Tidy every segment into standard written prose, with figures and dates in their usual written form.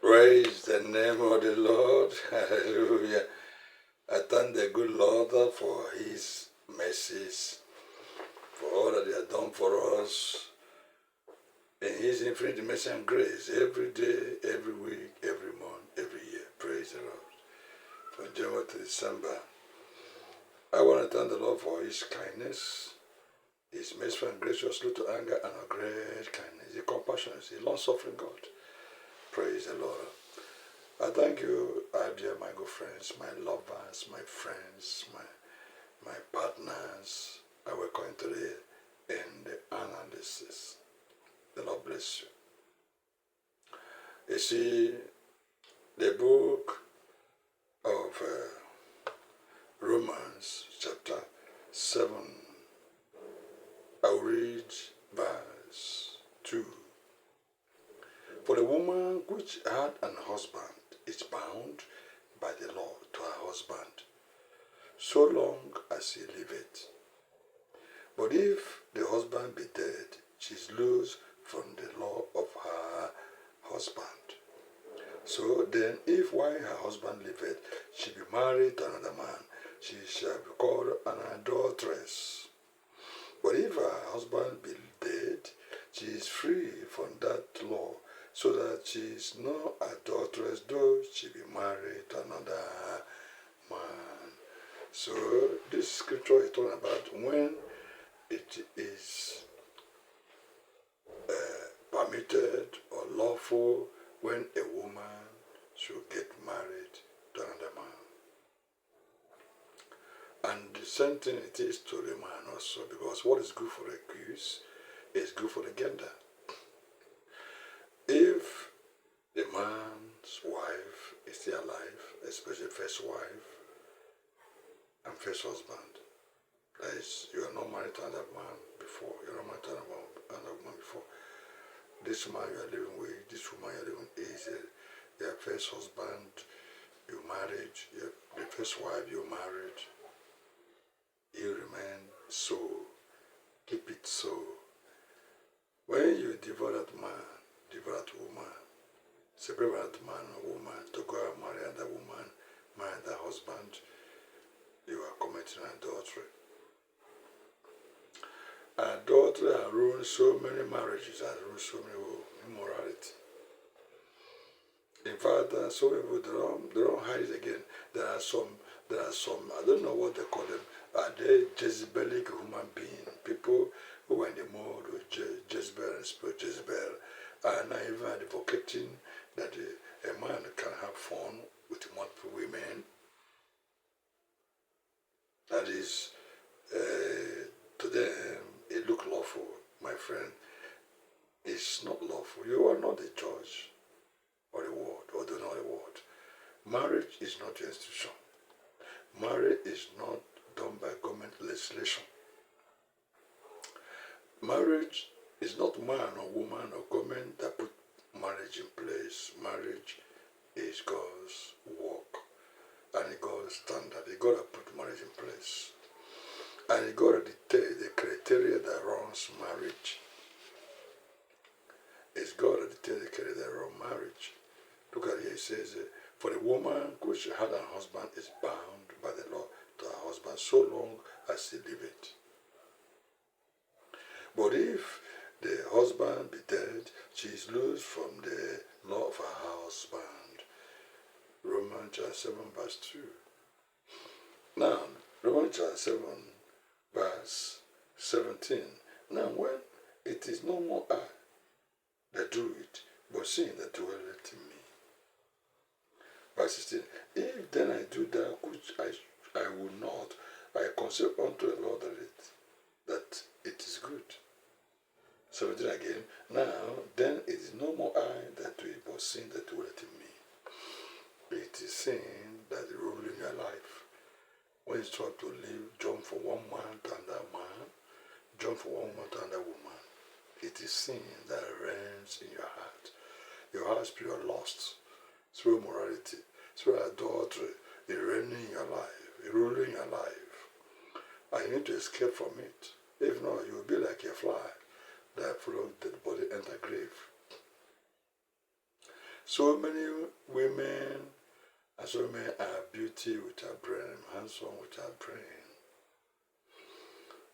Praise the name of the Lord. Hallelujah. I thank the good Lord for his mercies, for all that he has done for us in his infinite mercy and grace every day, every week, every month, every year. Praise the Lord. From January to December, I want to thank the Lord for his kindness, his merciful and gracious, slow to anger, and a great kindness, his compassion, his long-suffering God. Praise the Lord. I thank you, dear my good friends, my lovers, my friends, my partners. I welcome you today in the analysis. The Lord bless you. You see, the book of Romans, chapter 7, I'll read verse 2. For the woman which had an husband is bound by the law to her husband, so long as he liveth. But if the husband be dead, she is loose from the law of her husband. So then, if while her husband liveth, she be married to another man, she shall be called an adulteress. But if her husband be dead, she is free from that law, so that she is no adulteress, though she be married to another man. So this scripture is talking about when it is permitted or lawful when a woman should get married to another man. And the same thing it is to the man also, because what is good for the goose is good for the gander. If the man's wife is still alive, especially first wife and first husband, that is, you are not married to another man before, you are not married to another woman before. This man you are living with, this woman you are living with is your first husband, you married, the first wife you married, you remain so, keep it so. When you divorce that man, divorce woman, separate that man or woman to go and marry another woman, marry another husband, you are committing adultery. Adultery has ruined so many marriages, has ruined so many immorality. In fact, so many people they don't hide it again. There are some, I don't know what they call them. Are they Jezebelic human beings? People who are in the mode with Jezebel and spirit Jezebel are not even advocating that a man can have fun with multiple women. That is, to them, it look lawful, my friend. It's not lawful. You are not the judge or the word, or do not the word. Marriage is not your institution. Marriage is not done by government legislation. Marriage is not man or woman or government that put marriage in place. Marriage is God's work and God's standard. God has put marriage in place. And God has dictated the criteria that runs marriage. It's God that dictated the criteria that runs marriage. Look at it, it says, for the woman which had a husband is bound by the law to her husband so long as he liveth. But if the husband be dead, she is loose from the law of her husband. Romans chapter 7 verse 2. Now, Romans chapter 7 verse 17. Now when it is no more I that do it, but sin that dwelleth in me. Verse 16. If then I do that which I will not, I consider unto the Lord that it is good. 17 again. Now then it is no more I that do it, but sin that dwelleth in me. It is sin that is ruling your life. When you try to live, jump from one man to another man, jump from one woman to another woman, it is sin that reigns in your heart. Your heart is pure lust, through morality, through adultery, it reigning in your life, it ruling your life. And you need to escape from it. If not, you will be like a fly that follows the body enter grave. So many women and so many are beauty without brain, handsome without brain.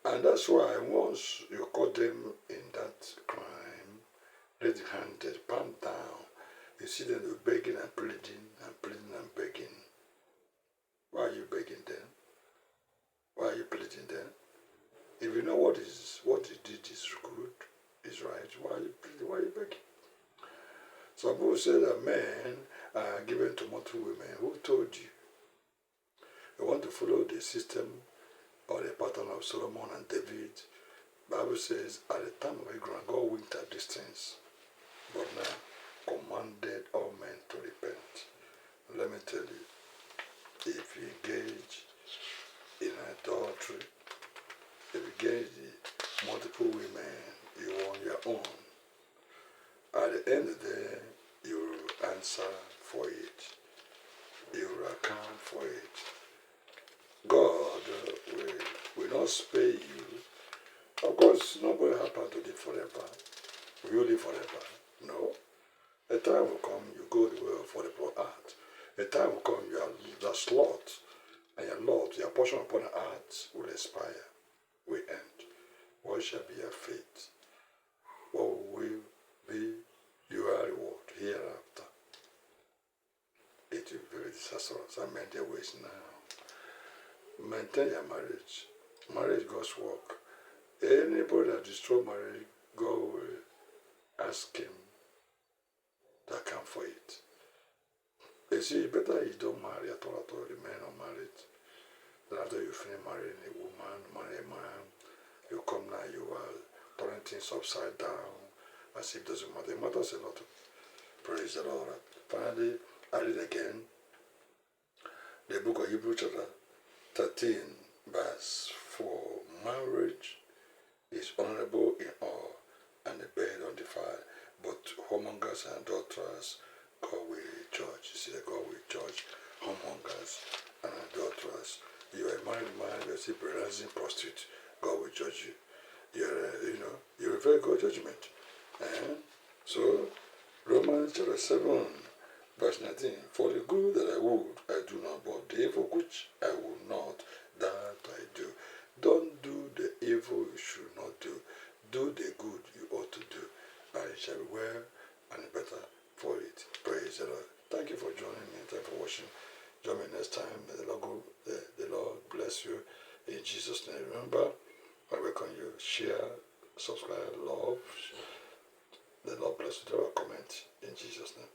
And that's why once you caught them in that crime, red-handed, palm down, you see them begging and pleading and pleading and begging. Why are you begging them? Why are you pleading them? If you know what you did is good, is right, why are you pleading? Why are you begging? Some people say that men are given to multiple women. Who told you? You want to follow the system or the pattern of Solomon and David. Bible says, at the time of Abraham, God winked at these things, but now commanded all men to repent. Let me tell you, if you engage in adultery, if you engage in multiple women, you on your own, at the end of the day, you will answer for it. You will account for it. God will not spare you. Of course, nobody happens to live forever. Will you live forever? No. A time will come, you go the way of forever art. A time will come, you are the slot, and your portion upon the earth will expire, will end. What shall be your fate? What will be your reward hereafter? It will be very disastrous. I mean, their ways now. Maintain your marriage. Marriage God's work. Anybody that destroys marriage, God will ask him to account for it. You see, better you don't marry at all, remain unmarried. Then after you finish marrying a woman, marry a man, you come now, you are turning things upside down, as if it doesn't matter. It matters a lot. Praise the Lord. Finally, I read again the book of Hebrews chapter 13, verse 4. Marriage is honorable in all, and the bed undefiled, but whoremongers and adulterers God will judge. You see, God will judge whoremongers and adulterers. You are a married man, you are still practicing prostitute, God will judge you. You're a very good judgment. So, Romans chapter 7, verse 19. For the good that I would, I do not, but the evil which I would not, that I do. Don't do the evil you should not do. Do the good you ought to do, and it shall be well and better for it. Praise the Lord. Thank you for joining me. Thank you for watching. Join me next time. May the Lord bless you in Jesus' name. Remember, I welcome you. Share, subscribe, love. The Lord bless you. Comment in Jesus' name.